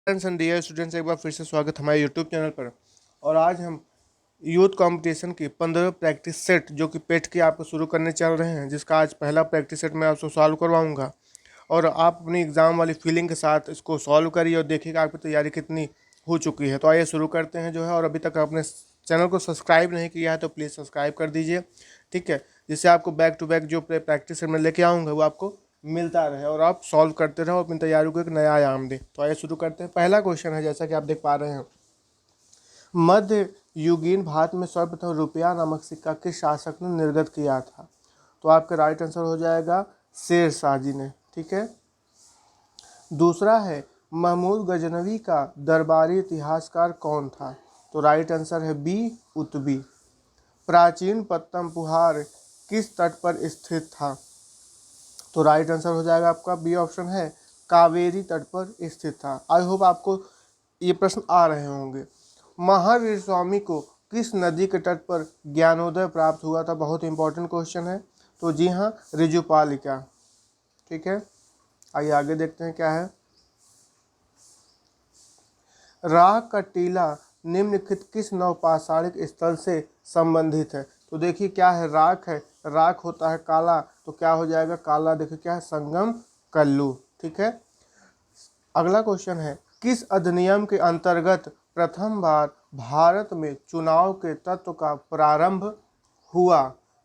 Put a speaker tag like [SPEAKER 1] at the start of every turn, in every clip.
[SPEAKER 1] Friends and dear students, एक बार फिर से स्वागत हमारे यूट्यूब चैनल पर। और आज हम यूथ कंपटीशन की 15 प्रैक्टिस सेट जो कि पेट की आपको शुरू करने चल रहे हैं, जिसका आज पहला प्रैक्टिस सेट मैं आपको सॉल्व करवाऊंगा। और आप अपनी एग्ज़ाम वाली फीलिंग के साथ इसको सॉल्व करिए और देखिए कि आपकी तैयारी कितनी हो चुकी है। तो आइए शुरू करते हैं जो है। और अभी तक आपने चैनल को सब्सक्राइब नहीं किया है तो प्लीज़ सब्सक्राइब कर दीजिए, ठीक है, जिससे आपको बैक टू बैक जो प्रैक्टिस सेट मैं लेके आऊँगा वो आपको मिलता रहे और आप सॉल्व करते रहो, अपनी तैयारी को एक नया आयाम दे। तो आइए शुरू करते हैं। पहला क्वेश्चन है, जैसा कि आप देख पा रहे हैं, मध्य युगीन भारत में सर्वप्रथम रुपया नामक सिक्का किस शासक ने निर्गत किया था? तो आपका राइट आंसर हो जाएगा शेर शाह जी ने, ठीक है। दूसरा है, महमूद गजनवी का दरबारी इतिहासकार कौन था? तो राइट आंसर है बी, उतबी। प्राचीन पत्तम पुहार किस तट पर स्थित था? तो राइट आंसर हो जाएगा आपका बी ऑप्शन है, कावेरी तट पर स्थित था। आई होप आपको ये प्रश्न आ रहे होंगे। महावीर स्वामी को किस नदी के तट पर ज्ञानोदय प्राप्त हुआ था? बहुत इंपॉर्टेंट क्वेश्चन है। तो जी हाँ, ऋजुपालिका, ठीक है। आइए आगे देखते हैं क्या है। राख का टीला निम्नलिखित किस नवपाषाणिक स्थल से संबंधित है? तो देखिए क्या है, राख है, राख होता है काला, तो क्या हो जाएगा काला, देखिए क्या है, संगम कल्लू, ठीक है। अगला क्वेश्चन है, किस अधिनियम के अंतर्गत प्रथम बार भारत में चुनाव के तत्व का प्रारंभ हुआ?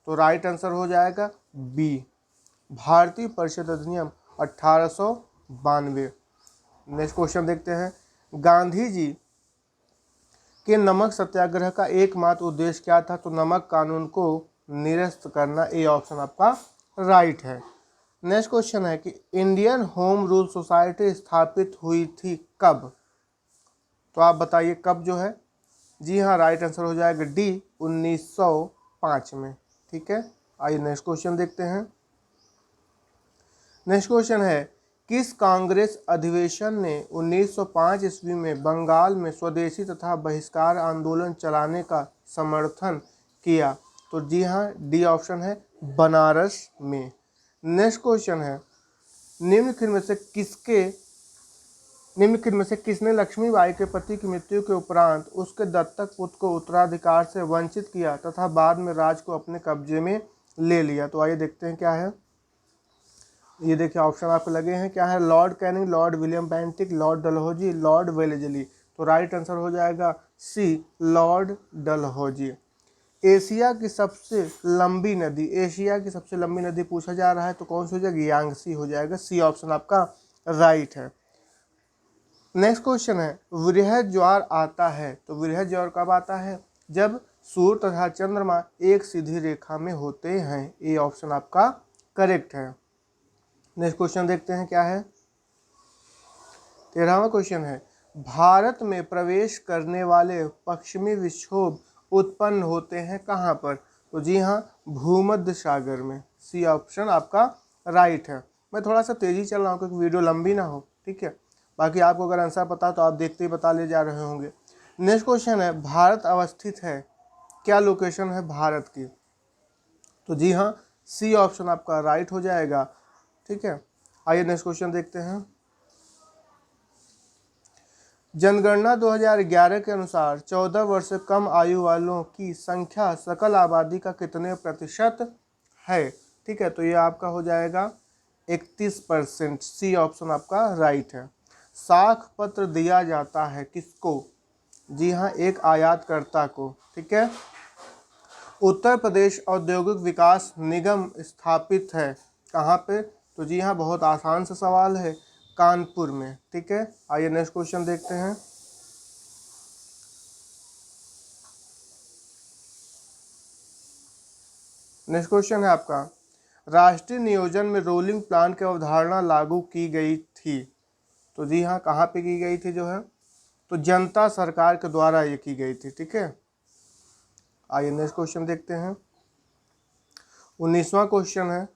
[SPEAKER 1] तो राइट आंसर हो जाएगा बी, भारतीय परिषद अधिनियम 1892। नेक्स्ट क्वेश्चन देखते हैं, गांधी जी के नमक सत्याग्रह का एकमात्र उद्देश्य क्या था? तो नमक कानून को निरस्त करना। ए ऑप्शन आपका राइट है। नेक्स्ट क्वेश्चन है कि इंडियन होम रूल सोसाइटी स्थापित हुई थी कब? तो आप बताइए कब जो है। जी हाँ, राइट आंसर हो जाएगा डी, 1905 में, ठीक है। आइए नेक्स्ट क्वेश्चन देखते हैं। नेक्स्ट क्वेश्चन है, किस कांग्रेस अधिवेशन ने 1905 ईस्वी में बंगाल में स्वदेशी तथा बहिष्कार आंदोलन चलाने का समर्थन किया? तो जी हाँ, डी ऑप्शन है, बनारस में। नेक्स्ट क्वेश्चन है, निम्नलिखित में से किसने लक्ष्मीबाई के पति की मृत्यु के उपरांत उसके दत्तक पुत्र को उत्तराधिकार से वंचित किया तथा बाद में राज को अपने कब्जे में ले लिया? तो आइए देखते हैं क्या है। ये देखिए ऑप्शन आपको लगे हैं, क्या है, Lord Canning, Lord William Bentinck, Lord Dalhousie, Lord Wellesley. तो राइट आंसर हो जाएगा सी, लॉर्ड डलहौजी। एशिया की सबसे लंबी नदी, एशिया की सबसे लंबी नदी पूछा जा रहा है, तो कौन सी हो जाएगी, यांगसी हो जाएगा। सी ऑप्शन आपका राइट है। नेक्स्ट क्वेश्चन है, वृहद ज्वार आता है, तो वृहद ज्वार कब आता है? जब सूर्य तथा चंद्रमा एक सीधी रेखा में होते हैं। ए ऑप्शन आपका करेक्ट है। नेक्स्ट क्वेश्चन देखते हैं क्या है। 13वां क्वेश्चन है, भारत में प्रवेश करने वाले पश्चिमी विक्षोभ उत्पन्न होते हैं कहाँ पर? तो जी हाँ, भूमध्य सागर में। सी ऑप्शन आपका राइट है। मैं थोड़ा सा तेजी चल रहा हूँ क्योंकि वीडियो लंबी ना हो, ठीक है। बाकी आपको अगर आंसर पता तो आप देखते ही बता ले जा रहे होंगे। नेक्स्ट क्वेश्चन है, भारत अवस्थित है, क्या लोकेशन है भारत की? तो जी हाँ, सी ऑप्शन आपका राइट हो जाएगा, ठीक है। आइए नेक्स्ट क्वेश्चन देखते हैं। जनगणना 2011 के अनुसार 14 वर्ष से कम आयु वालों की संख्या सकल आबादी का कितने प्रतिशत है? ठीक है, तो ये आपका हो जाएगा 31%। सी ऑप्शन आपका राइट है। साख पत्र दिया जाता है किसको? जी हाँ, एक आयातकर्ता को, ठीक है। उत्तर प्रदेश औद्योगिक विकास निगम स्थापित है कहाँ पे? तो जी हाँ, बहुत आसान सा सवाल है, कानपुर में, ठीक है। आइए नेक्स्ट क्वेश्चन देखते हैं। नेक्स्ट क्वेश्चन है आपका, राष्ट्रीय नियोजन में रोलिंग प्लान की अवधारणा लागू की गई थी। तो जी हाँ, कहाँ पे की गई थी जो है? तो जनता सरकार के द्वारा ये की गई थी, ठीक है। आइए नेक्स्ट क्वेश्चन देखते हैं। 19वां क्वेश्चन है,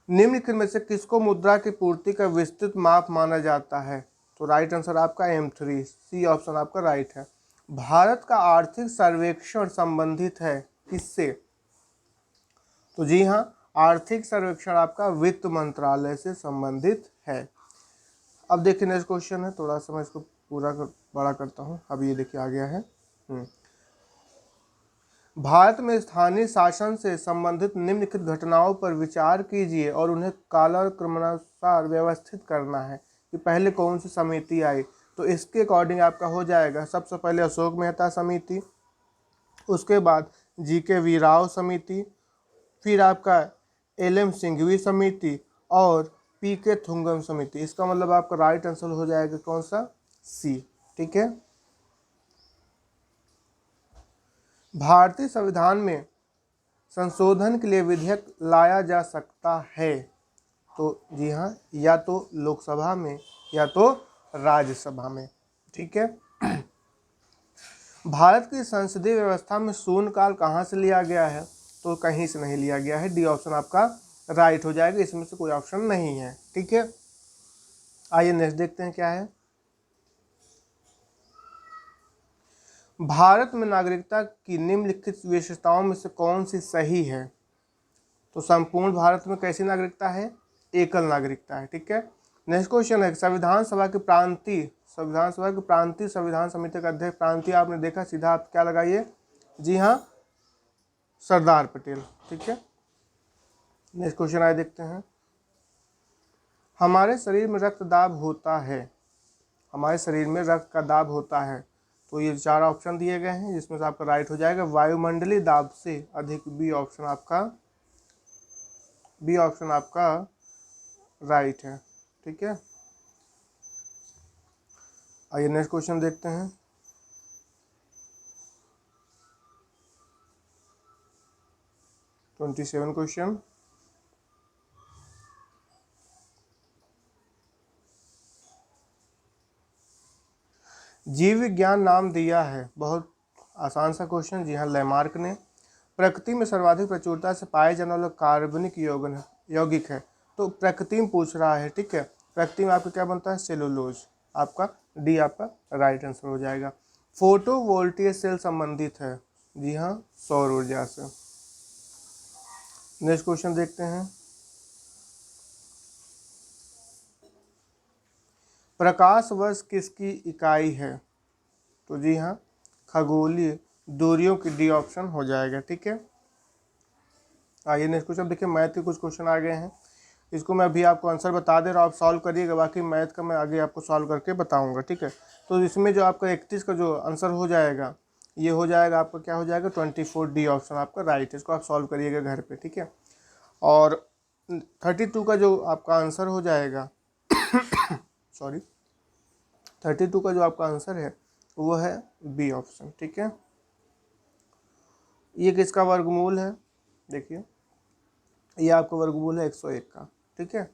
[SPEAKER 1] निम्नलिखित में से किसको मुद्रा की पूर्ति का विस्तृत माप माना जाता है? तो राइट आंसर आपका M3। सी ऑप्शन आपका राइट है। भारत का आर्थिक सर्वेक्षण संबंधित है किससे? तो जी हाँ, आर्थिक सर्वेक्षण आपका वित्त मंत्रालय से संबंधित है। अब देखिए नेक्स्ट क्वेश्चन है, थोड़ा सा मैं इसको बड़ा करता हूँ। अब ये देखिए आ गया है। भारत में स्थानीय शासन से संबंधित निम्नलिखित घटनाओं पर विचार कीजिए और उन्हें कालक्रमानुसार व्यवस्थित करना है कि पहले कौन सी समिति आई। तो इसके अकॉर्डिंग आपका हो जाएगा, सबसे पहले अशोक मेहता समिति, उसके बाद जी.के. वी. राव समिति, फिर आपका एल.एम. सिंघवी समिति और पी.के. थुंगम समिति। इसका मतलब आपका राइट आंसर हो जाएगा कौन सा, सी। ठीक है। भारतीय संविधान में संशोधन के लिए विधेयक लाया जा सकता है। तो जी हाँ, या तो लोकसभा में या तो राज्यसभा में। ठीक है। भारत की संसदीय व्यवस्था में शून्यकाल कहाँ से लिया गया है। तो कहीं से नहीं लिया गया है। डी ऑप्शन आपका राइट हो जाएगा, इसमें से कोई ऑप्शन नहीं है। ठीक है। आइए नेक्स्ट देखते हैं क्या है। भारत में नागरिकता की निम्नलिखित विशेषताओं में से कौन सी सही है। तो संपूर्ण भारत में कैसी नागरिकता है, एकल नागरिकता है। ठीक है। नेक्स्ट क्वेश्चन है, संविधान सभा की प्रांतीय संविधान समिति का अध्यक्ष, प्रांतीय आपने देखा, सीधा आप क्या लगाइए, जी हाँ, सरदार पटेल। ठीक है। नेक्स्ट क्वेश्चन आए देखते हैं। हमारे शरीर में रक्त दाब होता है, हमारे शरीर में रक्त का दाब होता है। तो ये 4 ऑप्शन दिए गए हैं, जिसमें से आपका राइट हो जाएगा वायुमंडलीय दाब से अधिक। बी ऑप्शन आपका राइट है। ठीक है। आइए नेक्स्ट क्वेश्चन देखते हैं। क्वेश्चन, जीव विज्ञान नाम दिया है, बहुत आसान सा क्वेश्चन। जी हाँ, लैमार्क ने। प्रकृति में सर्वाधिक प्रचुरता से पाए जाने वाला कार्बनिक यौगिक है। तो प्रकृति में पूछ रहा है। ठीक है। प्रकृति में आपका क्या बनता है, सेलुलोज। आपका डी आपका राइट आंसर हो जाएगा। फोटोवोल्टिक सेल संबंधित है, जी हाँ, सौर ऊर्जा से। नेक्स्ट क्वेश्चन देखते हैं। प्रकाश वर्ष किसकी इकाई है। तो जी हाँ, खगोलीय दूरियों की, डी ऑप्शन हो जाएगा। ठीक है। आइए नेक्स्ट क्वेश्चन देखिए, मैथ के कुछ क्वेश्चन आ गए हैं। इसको मैं अभी आपको आंसर बता दे रहा हूँ, आप सॉल्व करिएगा, बाकी मैथ का मैं आगे आपको सॉल्व करके बताऊंगा। ठीक है। तो इसमें जो आपका 31 का जो आंसर हो जाएगा, ये हो जाएगा आपका क्या हो जाएगा, 24। डी ऑप्शन आपका राइट है। इसको आप सॉल्व करिएगा घर पे। ठीक है। और 32 का जो आपका आंसर हो जाएगा सॉरी 32 का जो आपका आंसर है वो है बी ऑप्शन। ठीक है। ये किसका वर्गमूल है, देखिए ये आपका वर्गमूल है 101 का। ठीक है।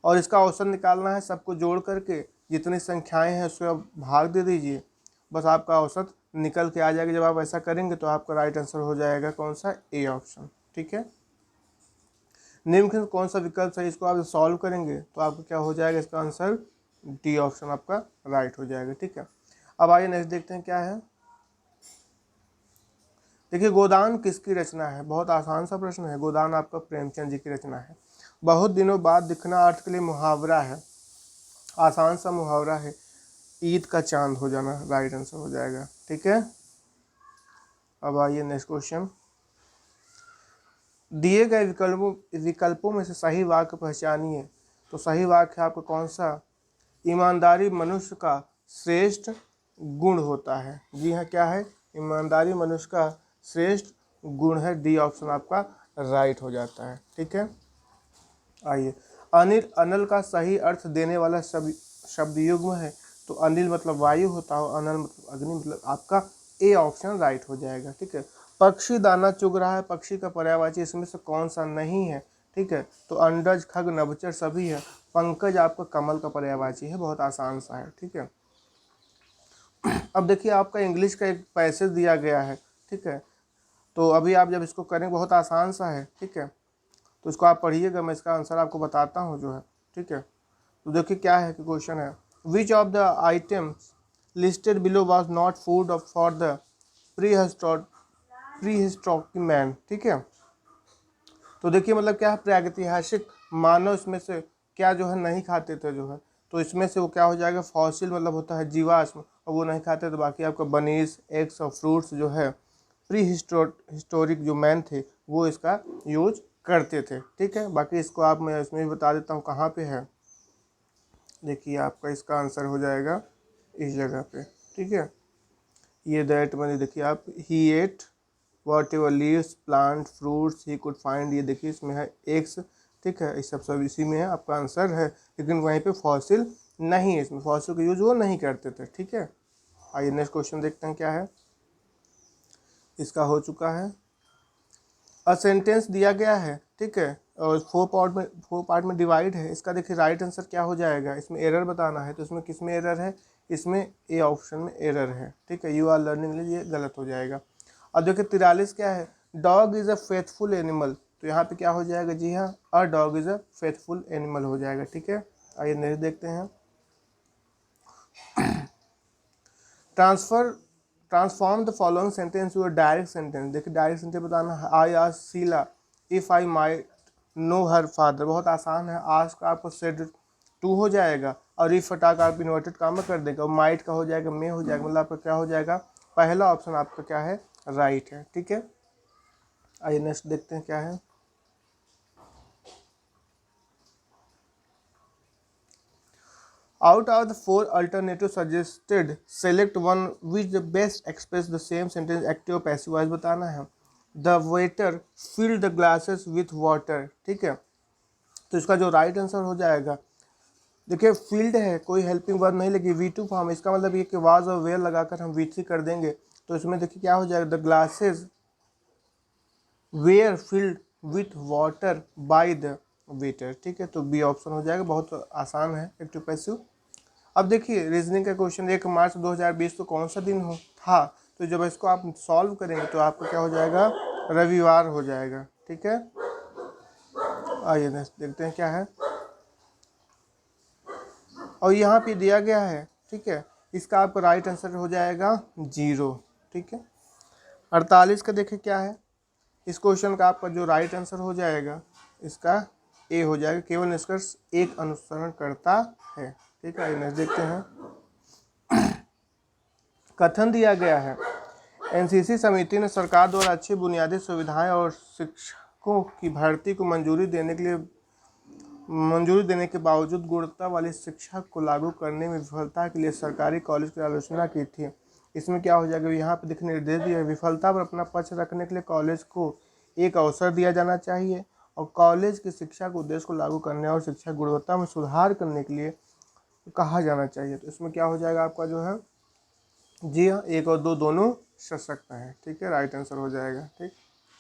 [SPEAKER 1] और इसका औसत निकालना है, सबको जोड़ करके जितनी संख्याएं हैं उसको आप भाग दे दीजिए, बस आपका औसत निकल के आ जाएगा। जब आप ऐसा करेंगे तो आपका राइट आंसर हो जाएगा कौन सा, ए ऑप्शन। ठीक है। निम्नलिखित कौन सा विकल्प है, इसको आप सॉल्व करेंगे तो आपको क्या हो जाएगा, इसका आंसर डी ऑप्शन आपका राइट हो जाएगा। ठीक है। अब आइए नेक्स्ट देखते हैं क्या है। देखिए, गोदान किसकी रचना है, बहुत आसान सा प्रश्न है। गोदान आपका प्रेमचंद जी की रचना है। बहुत दिनों बाद दिखना अर्थ के लिए मुहावरा है, आसान सा मुहावरा है, ईद का चांद हो जाना, राइट आंसर हो जाएगा। ठीक है। अब आइए नेक्स्ट क्वेश्चन। दिए गए विकल्पों में से सही वाक्य पहचानिए। तो सही वाक्य आपका कौन सा, ईमानदारी मनुष्य का श्रेष्ठ गुण होता है। जी हाँ, क्या है, ईमानदारी मनुष्य का श्रेष्ठ गुण है। डी ऑप्शन आपका राइट हो जाता है। ठीक है। आइए, अनिल, अनल का सही अर्थ देने वाला शब्द युग्म है। तो अनिल मतलब वायु होता है, अनल मतलब अग्नि, मतलब आपका ए ऑप्शन राइट हो जाएगा। ठीक है। पक्षी दाना चुग रहा है, पक्षी का पर्यायवाची इसमें से कौन सा नहीं है। ठीक है। तो अंडज, खग, नभचर सभी है। पंकज आपका कमल का पर्यायवाची है, बहुत आसान सा है। ठीक है। अब देखिए, आपका इंग्लिश का एक पैसेज दिया गया है। ठीक है। तो अभी आप जब इसको करेंगे, बहुत आसान सा है। ठीक है। तो इसको आप पढ़िएगा, मैं इसका आंसर आपको बताता हूँ जो है। ठीक है। तो देखिए क्या है कि क्वेश्चन है, which of the items listed below was not food for the prehistoric man. ठीक है। तो देखिए मतलब क्या है, प्रागैतिहासिक मानव इसमें से क्या जो है नहीं खाते थे जो है। तो इसमें से वो क्या हो जाएगा, फॉसिल मतलब होता है जीवाश्म, और वो नहीं खाते, तो बाकी आपका बनीज, एग्स और फ्रूट्स जो है प्री हिस्टोरिक जो मैन थे वो इसका यूज करते थे। ठीक है, बाकी इसको आप मैं इसमें भी बता देता हूँ कहाँ पे है। देखिए आपका इसका आंसर हो जाएगा इस जगह पे। ठीक है, ये दैट मैंने देखिए आप, he ate whatever leaves plant fruits he could find, ये देखिए इसमें है एग्स। ठीक है, इस सब इसी में है, आपका आंसर है। लेकिन वहीं पे फॉसिल नहीं है, इसमें फॉसिल का यूज वो नहीं करते थे। ठीक है, आइए नेक्स्ट क्वेश्चन देखते हैं क्या है। इसका हो चुका है, अ सेंटेंस दिया गया है। ठीक है, और फोर पार्ट में डिवाइड है। इसका देखिए राइट आंसर क्या हो जाएगा, इसमें एरर बताना है, तो इसमें किस में एरर है, इसमें ए ऑप्शन में एरर है। ठीक है, यू आर लर्निंग, ये गलत हो जाएगा। अब देखिए 43 क्या है, dog is a faithful animal, तो यहाँ पे क्या हो जाएगा, जी हाँ, a dog is a faithful animal हो जाएगा। ठीक है, आइए नेक्स्ट देखते हैं। Transform the following sentence to a direct sentence. देखिए डायरेक्ट सेंटेंस बताना है, I ask Sheela if I might know her father, बहुत आसान है। आस्क का आपको सेड टू हो जाएगा, और इफ हटा का आप इन्वर्टेड काम में कर देगा, और माइट का हो जाएगा मे हो जाएगा, मतलब आपका क्या हो जाएगा, पहला ऑप्शन आपका क्या है, राइट है। ठीक है, आइए नेक्स्ट देखते हैं क्या है। Out of the four alternatives suggested, select one which the best express the same sentence, active or passive voice बताना है। The waiter filled the glasses with water। ठीक है, तो इसका जो राइट आंसर हो जाएगा, देखिए फील्ड है, कोई हेल्पिंग वर्ब नहीं लगी, V2 फॉर्म, इसका मतलब ये कि वाज और वेयर लगाकर हम V3 कर देंगे, तो इसमें देखिए क्या हो जाएगा, the glasses were filled with water by the waiter. ठीक है, तो बी ऑप्शन हो जाएगा, बहुत आसान है एक्टिव पैसिव। अब देखिए रीजनिंग का क्वेश्चन, 1 मार्च 2020 तो कौन सा दिन हो था, तो जब इसको आप सॉल्व करेंगे तो आपको क्या हो जाएगा, रविवार हो जाएगा। ठीक है, आइए नेक्स्ट देखते हैं क्या है, और यहाँ पे दिया गया है। ठीक है, इसका आपका राइट आंसर हो जाएगा 0। ठीक है, 48 का देखिए क्या है, इस क्वेश्चन का आपका जो राइट आंसर हो जाएगा, इसका ए हो जाएगा, केवल निष्कर्ष एक अनुसरण करता है। ठीक है, नेक्स्ट देखते हैं। कथन दिया गया है, एनसीसी समिति ने सरकार द्वारा अच्छी बुनियादी सुविधाएं और शिक्षकों की भर्ती को मंजूरी देने के बावजूद गुणवत्ता वाली शिक्षा को लागू करने में विफलता के लिए सरकारी कॉलेज की आलोचना की थी। इसमें क्या हो जाएगा, यहाँ पे देखिए निर्देश दिया है, विफलता पर अपना पक्ष रखने के लिए कॉलेज को एक अवसर दिया जाना चाहिए, और कॉलेज की शिक्षा के उद्देश्य को लागू करने और शिक्षा गुणवत्ता में सुधार करने के लिए कहा जाना चाहिए। तो इसमें क्या हो जाएगा आपका जो है, जी हाँ, 1 और 2 दोनों सशक्त हैं। ठीक है, राइट आंसर हो जाएगा। ठीक,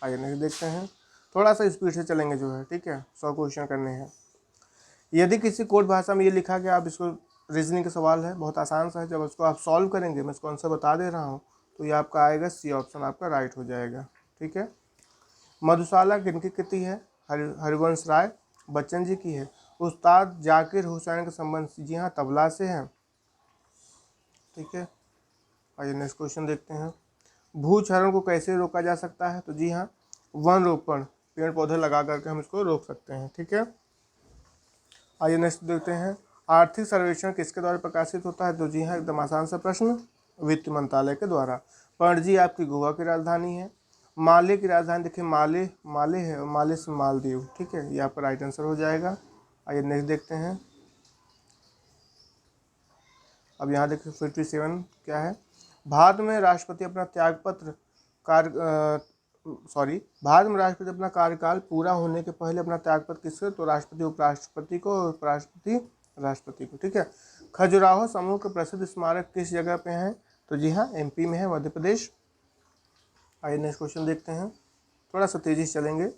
[SPEAKER 1] आइए नेक्स्ट देखते हैं, थोड़ा सा स्पीड से चलेंगे जो है। ठीक है, 100 क्वेश्चन करने हैं। यदि किसी कोड भाषा में ये लिखा गया, आप इसको रीजनिंग का सवाल है, बहुत आसान सा है, जब उसको आप सॉल्व करेंगे, मैं इसको आंसर बता दे रहा हूँ, तो ये आपका आएगा सी ऑप्शन, आपका राइट हो जाएगा। ठीक है, मधुशाला किनकी कृति है, हरिवंश राय बच्चन जी की है। उस्ताद जाकिर हुसैन का संबंध, जी हाँ, तबला से है। ठीक है, आइए नेक्स्ट क्वेश्चन देखते हैं। भूक्षरण को कैसे रोका जा सकता है, तो जी हाँ, वन रोपण, पेड़ पौधे लगा करके हम इसको रोक सकते हैं। ठीक है, आइए नेक्स्ट देखते हैं। आर्थिक सर्वेक्षण किसके द्वारा प्रकाशित होता है, तो जी हाँ, एकदम आसान सा प्रश्न, वित्त मंत्रालय के द्वारा। पणजी आपकी गोवा की राजधानी है। माले की राजधानी देखिए माले है, और माले से मालदीव। ठीक है, ये आपका राइट आंसर हो जाएगा। आइए नेक्स्ट देखते हैं। अब यहाँ देखिए 57 क्या है, भारत में राष्ट्रपति अपना त्यागपत्र भारत में राष्ट्रपति अपना कार्यकाल पूरा होने के पहले अपना त्यागपत्र किससे, तो राष्ट्रपति, उपराष्ट्रपति को, उपराष्ट्रपति राष्ट्रपति को। ठीक है, खजुराहो समूह के प्रसिद्ध स्मारक किस जगह पे हैं, तो जी हाँ, एमपी में है, मध्य प्रदेश। आइए नेक्स्ट क्वेश्चन देखते हैं, थोड़ा सा तेजी से चलेंगे।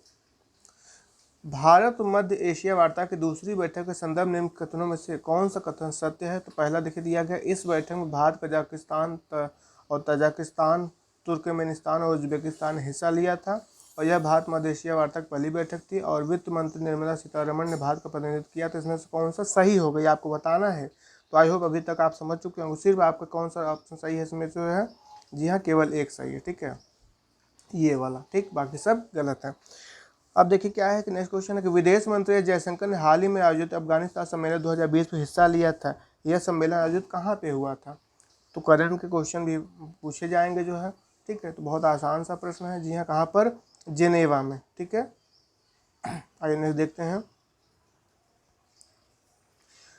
[SPEAKER 1] भारत मध्य एशिया वार्ता की दूसरी बैठक के संदर्भ निम्न कथनों में से कौन सा कथन सत्य है, तो पहला देखिए दिया गया, इस बैठक में भारत, कजाकिस्तान और तजाकिस्तान, तुर्कमेनिस्तान और उज्बेकिस्तान ने हिस्सा लिया था, और यह भारत मध्य एशिया वार्ता की पहली बैठक थी, और वित्त मंत्री निर्मला सीतारमण ने भारत का प्रतिनिधित्व किया। तो इसमें से कौन सा सही होगा, ये आपको बताना है। तो आई होप अभी तक आप समझ चुके होंगे, सिर्फ आपका कौन सा ऑप्शन सही है इसमें जो है, जी हाँ, केवल एक सही है। ठीक है, ये वाला। ठीक, बाकी सब गलत है। अब देखिए क्या है कि नेक्स्ट क्वेश्चन है कि विदेश मंत्री जयशंकर ने हाल ही में आयोजित अफगानिस्तान सम्मेलन 2020 में हिस्सा लिया था। यह सम्मेलन आयोजित कहाँ पे हुआ था? तो करंट के क्वेश्चन भी पूछे जाएंगे जो है, ठीक है। तो बहुत आसान सा प्रश्न है, जी हाँ, कहाँ पर? जिनेवा में, ठीक है। आइए नेक्स्ट देखते हैं।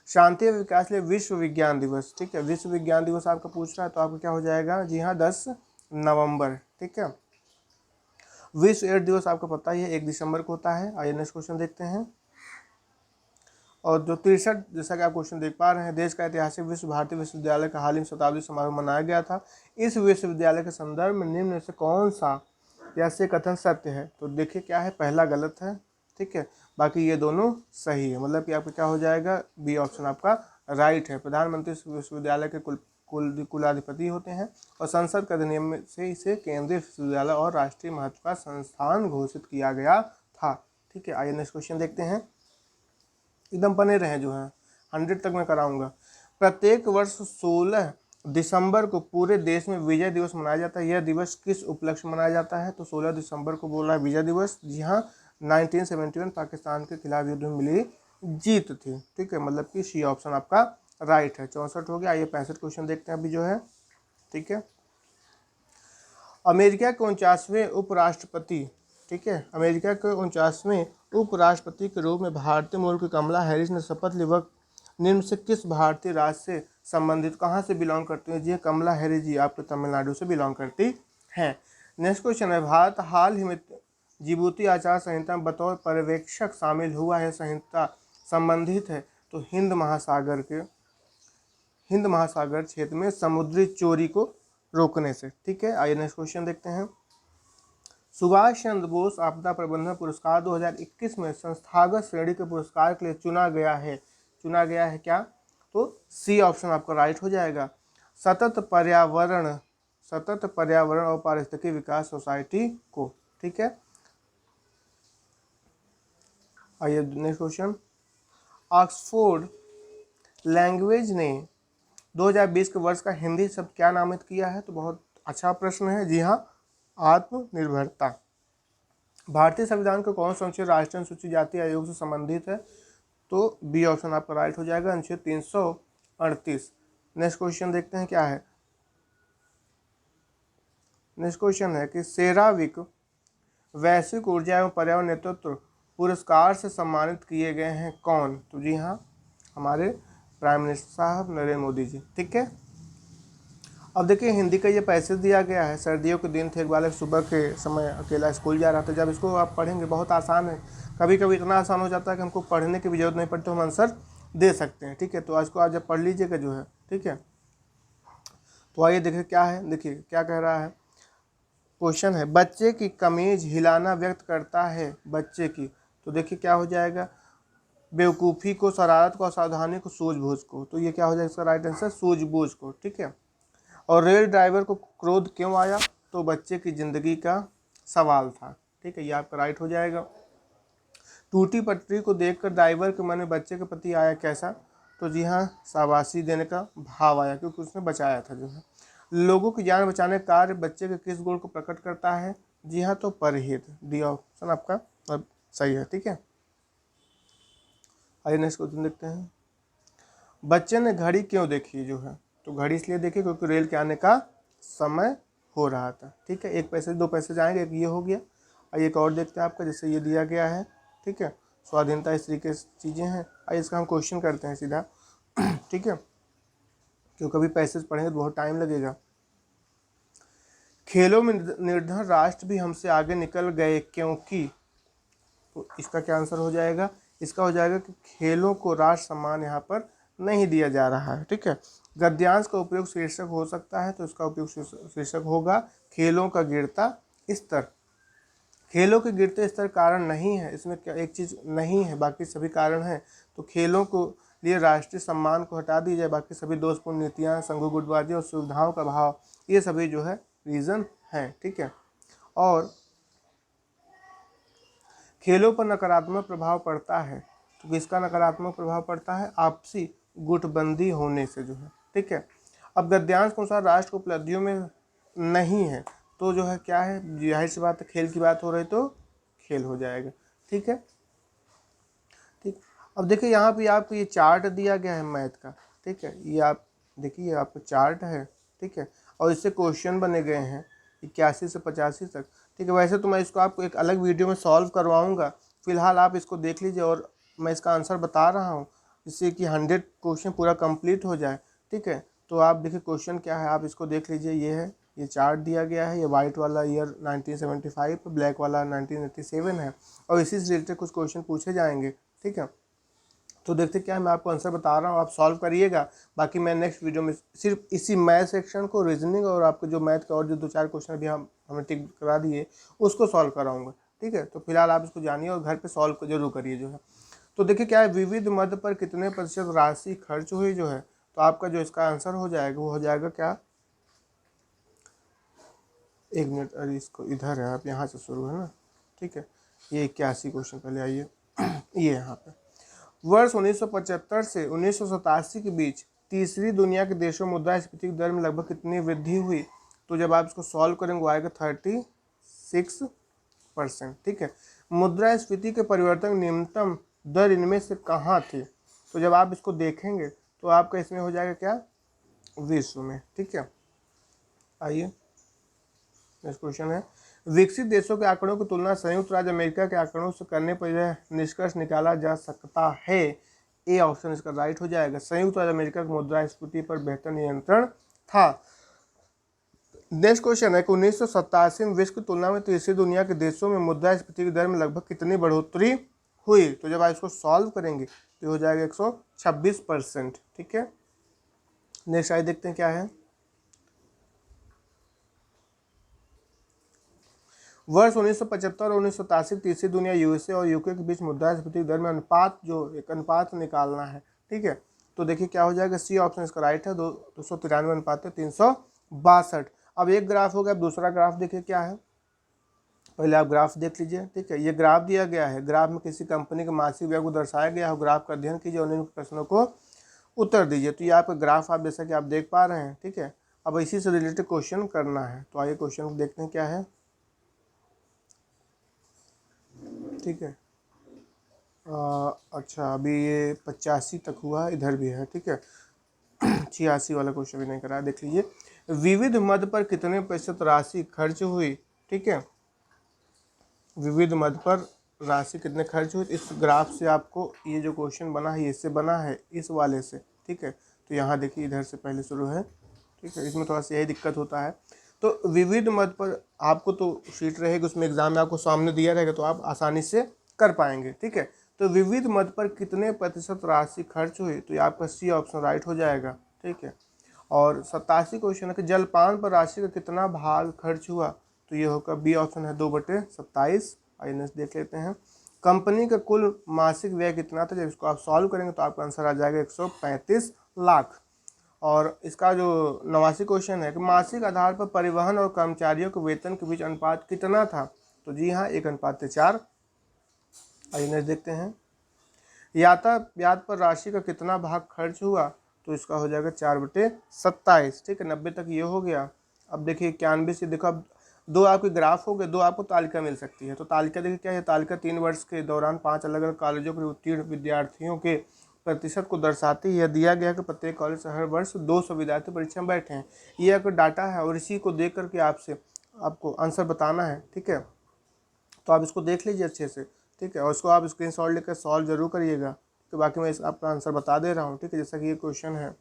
[SPEAKER 1] शांति और विकास के लिए विश्व विज्ञान दिवस, ठीक है। विश्व विज्ञान दिवस आपका पूछ रहा है तो आपका क्या हो जाएगा? जी हाँ, 10 नवंबर, ठीक है। विश्व एड्स दिवस आपको पता ही है 1 दिसंबर को होता है। आइए नेक्स्ट क्वेश्चन देखते हैं। और जो 63, जैसा कि आप क्वेश्चन देख पा रहे हैं, देश का ऐतिहासिक विश्व भारती विश्वविद्यालय का हाल ही में शताब्दी समारोह मनाया गया था। इस विश्वविद्यालय के संदर्भ में निम्न में से कौन सा ऐसे कथन सत्य है? तो देखिए क्या है, पहला गलत है, ठीक है, बाकी ये दोनों सही है। मतलब कि आपका क्या हो जाएगा? बी ऑप्शन आपका राइट है। प्रधानमंत्री इस विश्वविद्यालय के कुलाधिपति होते हैं और संसद के अधिनियम से इसे केंद्रीय विश्वविद्यालय और राष्ट्रीय महत्व का संस्थान घोषित किया गया था, ठीक है। आइए नेक्स्ट क्वेश्चन देखते हैं। एकदम बने रहें जो है, 100 तक मैं कराऊंगा। प्रत्येक वर्ष 16 दिसंबर को पूरे देश में विजय दिवस मनाया जाता है। यह दिवस किस उपलक्ष्य में मनाया जाता है? तो 16 दिसंबर को बोल रहा है विजय दिवस। जी हाँ, 1971 पाकिस्तान के खिलाफ युद्ध में मिली जीत थी, ठीक है। मतलब कि सी ऑप्शन आपका राइट है। 64 हो गया। आइए 65 क्वेश्चन देखते हैं अभी जो है, ठीक है। अमेरिका के 49वें उपराष्ट्रपति, ठीक है, अमेरिका के 49वें उपराष्ट्रपति के रूप में भारतीय मूल की कमला हैरिस ने शपथ ली। वह निम्न से किस भारतीय राज्य से संबंधित, कहाँ से बिलोंग करती है? जी कमला हैरिस जी आपके तमिलनाडु से बिलोंग करती हैं। नेक्स्ट क्वेश्चन है, भारत हाल ही में जिबूती आचार संहिता में बतौर पर्यवेक्षक शामिल हुआ है। संहिता संबंधित है तो हिंद महासागर क्षेत्र में समुद्री चोरी को रोकने से, ठीक है। आइए नेक्स्ट क्वेश्चन देखते हैं। सुभाष चंद्र बोस आपदा प्रबंधन पुरस्कार 2021 में संस्थागत श्रेणी के पुरस्कार के लिए चुना गया है क्या? तो सी ऑप्शन आपका राइट हो जाएगा। सतत पर्यावरण और पारिस्थितिकी विकास सोसाइटी को, ठीक है। आइए नेक्स्ट क्वेश्चन। ऑक्सफोर्ड लैंग्वेज ने 2020 के वर्ष का हिंदी शब्द क्या नामित किया है? तो बहुत अच्छा प्रश्न है। जी हाँ, आत्मनिर्भरता। भारतीय संविधान का कौन सा अनुच्छेद राष्ट्रीय अनुसूचित जाति आयोग से संबंधित है? तो बी ऑप्शन आपका राइट हो जाएगा, अनुच्छेद 338। नेक्स्ट क्वेश्चन देखते हैं क्या है। नेक्स्ट क्वेश्चन है कि सेरावीक वैश्विक ऊर्जा एवं पर्यावरण नेतृत्व पुरस्कार से सम्मानित किए गए हैं कौन? तो जी हाँ, हमारे प्राइम मिनिस्टर साहब नरेंद्र मोदी जी, ठीक है। अब देखिए हिंदी का ये पैसेज दिया गया है। सर्दियों के दिन थे, एक बालक सुबह के समय अकेला स्कूल जा रहा था। जब इसको आप पढ़ेंगे, बहुत आसान है, कभी कभी इतना आसान हो जाता है कि हमको पढ़ने की भी जरूरत नहीं पड़ती, तो हम आंसर दे सकते हैं, ठीक है। तो आज को आज जब पढ़ लीजिएगा जो है, ठीक है। तो आइए देखिए क्या है, देखिए क्या कह रहा है। क्वेश्चन है, बच्चे की कमीज हिलाना व्यक्त करता है बच्चे की, तो देखिए क्या हो जाएगा, बेवकूफ़ी को, शरारत को, असावधानी को, सूझबूझ को। तो ये क्या हो जाएगा इसका राइट आंसर? सूझबूझ को, ठीक है। और रेल ड्राइवर को क्रोध क्यों आया? तो बच्चे की ज़िंदगी का सवाल था, ठीक है, ये आपका राइट हो जाएगा। टूटी पटरी को देखकर ड्राइवर के मन में बच्चे के प्रति आया कैसा? तो जी हाँ, शाबाशी देने का भाव आया, क्योंकि उसने बचाया था जो है। लोगों की जान बचाने का कार्य बच्चे के किस गुण को प्रकट करता है? जी हाँ, तो परहित। डी ऑप्शन आपका अब सही है, ठीक है। आइए नेक्स्ट क्वेश्चन देखते हैं। बच्चे ने घड़ी क्यों देखी जो है? तो घड़ी इसलिए देखी क्योंकि रेल के आने का समय हो रहा था, ठीक है। 1 पैसे 2 पैसे जाएंगे, एक ये हो गया। आइए एक और देखते हैं आपका, जैसे ये दिया गया है, ठीक है। स्वाधीनता, इस तरीके से चीज़ें हैं। आइए इसका हम क्वेश्चन करते हैं सीधा, ठीक है, क्योंकि अभी पैसेज पढ़ेंगे तो बहुत टाइम लगेगा। खेलों में निर्धन राष्ट्र भी हमसे आगे निकल गए क्योंकि, तो इसका क्या आंसर हो जाएगा? इसका हो जाएगा कि खेलों को राष्ट्र सम्मान यहाँ पर नहीं दिया जा रहा है, ठीक है। गद्यांश का उपयोग शीर्षक हो सकता है, तो इसका उपयोग शीर्षक होगा खेलों का गिरता स्तर। खेलों के गिरते स्तर कारण नहीं है, इसमें क्या एक चीज़ नहीं है, बाकी सभी कारण हैं। तो खेलों को लिए राष्ट्रीय सम्मान को हटा दी जाए, बाकी सभी दोषपूर्ण नीतियाँ, संघ गुटबाजी और सुविधाओं का अभाव, ये सभी जो है रीज़न है, ठीक है। और खेलों पर नकारात्मक प्रभाव पड़ता है, तो किसका नकारात्मक प्रभाव पड़ता है? आपसी गुटबंदी होने से जो है, ठीक है। अब गद्यांश के अनुसार राष्ट्र को उपलब्धियों में नहीं है, तो जो है क्या है, जाहिर सी बात है, खेल की बात हो रही तो खेल हो जाएगा। ठीक है। ठीक, अब देखिए यहाँ पे आपको ये चार्ट दिया गया है मैथ का, ठीक है, ये आप देखिए आपको चार्ट है, ठीक है, और इससे क्वेश्चन बने गए हैं 81 से 85 तक, ठीक है। वैसे तो मैं इसको आपको एक अलग वीडियो में सॉल्व करवाऊंगा, फिलहाल आप इसको देख लीजिए और मैं इसका आंसर बता रहा हूँ जिससे कि 100 क्वेश्चन पूरा कंप्लीट हो जाए, ठीक है। तो आप देखिए क्वेश्चन क्या है, आप इसको देख लीजिए, ये है, ये चार्ट दिया गया है, ये वाइट वाला ईयर 1975, ब्लैक वाला 1987 है, और इसी से रिलेटेड कुछ क्वेश्चन पूछे जाएंगे, ठीक है। तो देखते क्या है, मैं आपको आंसर बता रहा हूँ, आप सॉल्व करिएगा, बाकी मैं नेक्स्ट वीडियो में सिर्फ इसी मैथ सेक्शन को, रीजनिंग और आपको जो मैथ का और जो 2-4 क्वेश्चन अभी हमने टिक करा दिए उसको सॉल्व कराऊंगा, ठीक है। तो फिलहाल आप इसको जानिए और घर पे सॉल्व जरूर करिए जो है। तो देखिए क्या है, विविध मद पर कितने प्रतिशत राशि खर्च हुई जो है, तो आपका जो इसका आंसर हो जाएगा वो हो जाएगा क्या, 1 मिनट, अरे इसको इधर है, आप यहाँ से शुरू है ना, ठीक है। ये 81 क्वेश्चन पहले आइए ये यहाँ पे, वर्ष 1975 से 1987 के बीच तीसरी दुनिया के देशों में मुद्रास्फीति दर में लगभग कितनी वृद्धि हुई, तो जब आप इसको सॉल्व करेंगे वो आएगा 36%, ठीक है। मुद्रास्फीति के परिवर्तन निम्नतम दर इनमें से कहाँ थी, तो जब आप इसको देखेंगे तो आपका इसमें हो जाएगा क्या, विश्व में, ठीक है। आइए नेक्स्ट क्वेश्चन है, विकसित देशों के आंकड़ों की तुलना संयुक्त राज्य अमेरिका के आंकड़ों से करने पर यह निष्कर्ष निकाला जा सकता है, ए ऑप्शन इसका राइट हो जाएगा, संयुक्त राज्य अमेरिका की मुद्रास्फीति पर बेहतर नियंत्रण था। नेक्स्ट क्वेश्चन है कि 1987 में विश्व की तुलना में तीसरी दुनिया के देशों में मुद्रास्फीति की दर में लगभग कितनी बढ़ोतरी हुई, तो जब आप इसको सॉल्व करेंगे तो हो जाएगा 126%, ठीक है। नेक्स्ट आइए देखते हैं क्या है, वर्ष 1975 और 1987 तीसरी दुनिया यूएसए और यूके के बीच मुद्रास्फीति दर में अनुपात, जो एक अनुपात निकालना है, ठीक है। तो देखिए क्या हो जाएगा, सी ऑप्शन इसका राइट है, 293 अनुपात 362। अब एक ग्राफ हो गया, अब दूसरा ग्राफ देखिए क्या है, पहले आप ग्राफ देख लीजिए, ठीक है। ये ग्राफ दिया गया है, ग्राफ में किसी कंपनी के मासिक व्यय को दर्शाया गया हो, ग्राफ का अध्ययन कीजिए और निम्न प्रश्नों को उत्तर दीजिए। तो ये आपका ग्राफ आप जैसा कि आप देख पा रहे हैं, ठीक है। अब इसी से रिलेटेड क्वेश्चन करना है, तो आइए क्वेश्चन को देखते हैं क्या है, ठीक है। अच्छा अभी ये 85 तक हुआ, इधर भी है, ठीक है। 86 वाला क्वेश्चन भी नहीं करा, देख लीजिए, विविध मद पर कितने प्रतिशत राशि खर्च हुई, ठीक है। विविध मद पर राशि कितने खर्च हुई, इस ग्राफ से आपको ये जो क्वेश्चन बना है इससे बना है, इस वाले से, ठीक है। तो यहाँ देखिए इधर से पहले शुरू है, ठीक है, इसमें थोड़ा सा यही दिक्कत होता है। तो विविध मद पर आपको तो शीट रहेगी, उसमें एग्जाम में आपको सामने दिया रहेगा, तो आप आसानी से कर पाएंगे, ठीक है। तो विविध मद पर कितने प्रतिशत राशि खर्च हुई, तो ये आपका सी ऑप्शन राइट हो जाएगा, ठीक है। और 87 क्वेश्चन है कि जलपान पर राशि का कितना भाग खर्च हुआ, तो ये होगा बी ऑप्शन है 2/27। आइए नेक्स्ट देख लेते हैं, कंपनी का कुल मासिक व्यय कितना था, जब इसको आप सॉल्व करेंगे तो आपका आंसर आ जाएगा 135 लाख। और इसका जो 89 क्वेश्चन है कि मासिक आधार पर परिवहन और कर्मचारियों के वेतन के बीच अनुपात कितना था, तो जी हाँ 1:4। आइए नेक्स्ट देखते हैं, यातायात पर राशि का कितना भाग खर्च हुआ, तो इसका हो जाएगा 4/27, ठीक है। 90 तक ये हो गया। अब देखिए 91 से देखो, अब दो आपके ग्राफ हो गए, दो आपको तालिका मिल सकती है। तो तालिका देखिए क्या है, तालिका 3 वर्ष के दौरान 5 अलग अलग कॉलेजों के उत्तीर्ण विद्यार्थियों के प्रतिशत को दर्शाती है। यह दिया गया कि प्रत्येक कॉलेज से हर वर्ष 200 विद्यार्थी परीक्षा में बैठे हैं। ये एक डाटा है और इसी को देख करके आपको आंसर बताना है, ठीक है। तो आप इसको देख लीजिए अच्छे से, ठीक है, और इसको आप स्क्रीनशॉट लेकर सॉल्व जरूर करिएगा, तो बाकी मैं आपका आंसर बता दे रहा हूँ, ठीक है। जैसा कि ये क्वेश्चन है,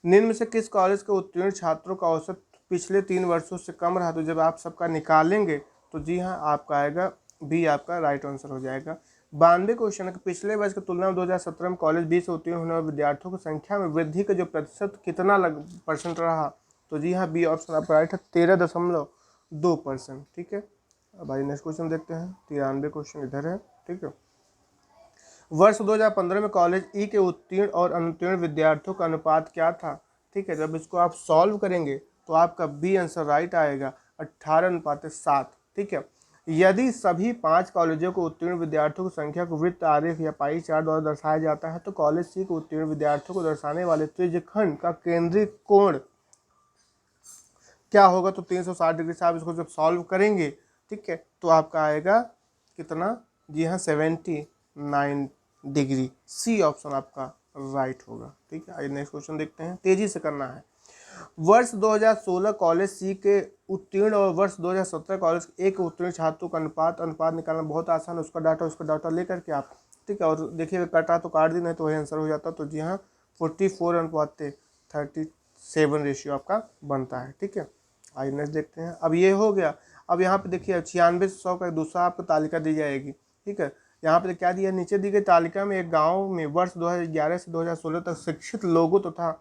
[SPEAKER 1] निम्न में से किस कॉलेज के उत्तीर्ण छात्रों का औसत पिछले 3 वर्षों से कम रहा, तो जब आप सबका निकालेंगे तो जी हाँ आपका आएगा बी, आपका राइट आंसर हो जाएगा। 92 क्वेश्चन है कि पिछले वर्ष की तुलना में 2017 में कॉलेज बी से उत्तीर्ण होने वाले विद्यार्थियों की संख्या में वृद्धि का जो प्रतिशत कितना % रहा, तो जी हाँ बी ऑप्शन आपका राइट है, 13.2%, ठीक है। अब भाई नेक्स्ट क्वेश्चन देखते हैं, 93 क्वेश्चन इधर है, ठीक है। वर्ष 2015 में कॉलेज ई के उत्तीर्ण और अनुत्तीर्ण विद्यार्थियों का अनुपात क्या था, ठीक है। जब इसको आप सॉल्व करेंगे तो आपका बी आंसर राइट आएगा, 18:7, ठीक है। यदि सभी 5 कॉलेजों को उत्तीर्ण विद्यार्थियों की संख्या को वृत्त आरेख या पाई चार्ट द्वारा दर्शाया जाता है, तो कॉलेज सी को उत्तीर्ण विद्यार्थियों को दर्शाने वाले त्रिज्यखंड का केंद्रीय कोण क्या होगा, तो 360 डिग्री से आप इसको जब सॉल्व करेंगे, ठीक है, तो आपका आएगा कितना, जी हाँ 79 डिग्री। सी ऑप्शन आपका राइट होगा। ठीक है, आइए नेक्स्ट क्वेश्चन देखते हैं, तेजी से करना है। वर्ष 2016 कॉलेज सी के उत्तीर्ण और वर्ष 2017 कॉलेज एक उत्तीर्ण छात्रों का अनुपात निकालना बहुत आसान है। उसका डाटा लेकर के आप, ठीक है, और देखिएगा कटा तो काट दी, नहीं तो वही आंसर हो जाता। तो जी हाँ 44:37 रेशियो आपका बनता है। ठीक है, आइए नेक्स्ट देखते हैं। अब ये हो गया। अब यहाँ पे देखिए 9600 का दूसरा आपको तालिका दी जाएगी। ठीक है, यहाँ पे क्या दिया, नीचे दी गई तालिका में एक गांव में वर्ष 2011 से 2016 तक शिक्षित लोगों तथा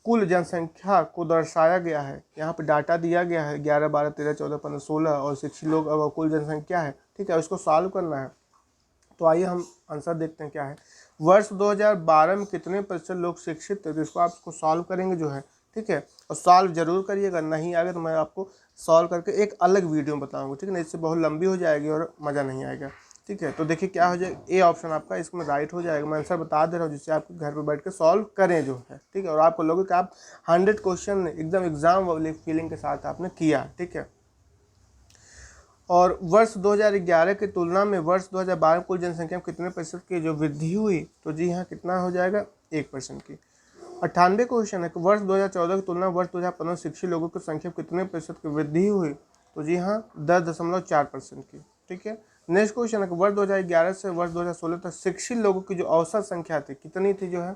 [SPEAKER 1] कुल जनसंख्या को दर्शाया गया है। यहाँ पे डाटा दिया गया है 11, 12, 13, 14, 15, 16 और शिक्षित लोग और कुल जनसंख्या है। ठीक है, उसको सॉल्व करना है। तो आइए हम आंसर देखते हैं क्या है। वर्ष 2012 में कितने प्रतिशत लोग शिक्षित थे, तो इसको आप इसको सॉल्व करेंगे जो है। ठीक है, और सॉल्व जरूर करिएगा, नहीं आगे तो मैं आपको सॉल्व करके एक अलग वीडियो में बताऊंगा। ठीक है ना, इससे बहुत लंबी हो जाएगी और मज़ा नहीं आएगा। ठीक है, तो देखिए क्या हो जाएगा, ए ऑप्शन आपका इसमें राइट हो जाएगा। मैं आंसर बता दे रहा हूँ जिससे आप घर पे बैठ के सॉल्व करें जो है। ठीक है, और आपको लोगे कि आप 100 क्वेश्चन एकदम एग्जाम वाली फीलिंग के साथ आपने किया। ठीक है, और वर्ष 2011 की तुलना में वर्ष 2012 कुल जनसंख्या में कितने प्रतिशत की जो वृद्धि हुई, तो जी हाँ कितना हो जाएगा, 1% की। 98 क्वेश्चन है कि वर्ष 2014 की तुलना में वर्ष 2015 शिक्षित लोगों की संख्या में कितने प्रतिशत की वृद्धि हुई, तो जी हाँ 10.4% की। ठीक है, नेक्स्ट क्वेश्चन है कि वर्ष 2011 से वर्ष 2016 तक शिक्षित लोगों की जो औसत संख्या थी कितनी थी जो है,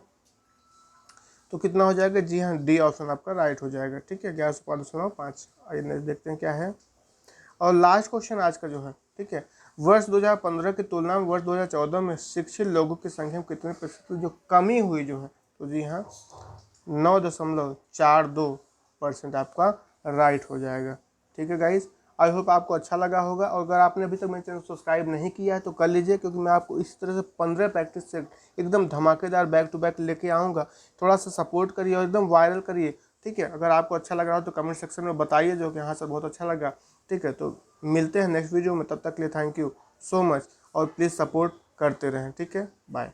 [SPEAKER 1] तो कितना हो जाएगा, जी हाँ डी ऑप्शन आपका राइट हो जाएगा। ठीक है, 1105.5। आइए नेक्स्ट देखते हैं क्या है। और लास्ट क्वेश्चन आज का जो है, ठीक है, वर्ष 2015 की तुलना में वर्ष 2014 में शिक्षित लोगों की संख्या में कितने प्रतिशत जो कमी हुई जो है, तो जी हाँ 9.42% आपका राइट हो जाएगा। ठीक है गाइस, आई होप आपको अच्छा लगा होगा। और अगर आपने अभी तक मेरे चैनल सब्सक्राइब नहीं किया है तो कर लीजिए, क्योंकि मैं आपको इस तरह से 15 प्रैक्टिस सेट एकदम धमाकेदार बैक टू बैक लेके आऊँगा। थोड़ा सा सपोर्ट करिए और एकदम वायरल करिए। ठीक है, अगर आपको अच्छा लग रहा हो तो कमेंट सेक्शन में बताइए जो कि हाँ सर बहुत अच्छा लगा। ठीक है, तो मिलते हैं नेक्स्ट वीडियो में, तब तक के लिए थैंक यू सो मच और प्लीज़ सपोर्ट करते रहें। ठीक है, बाय।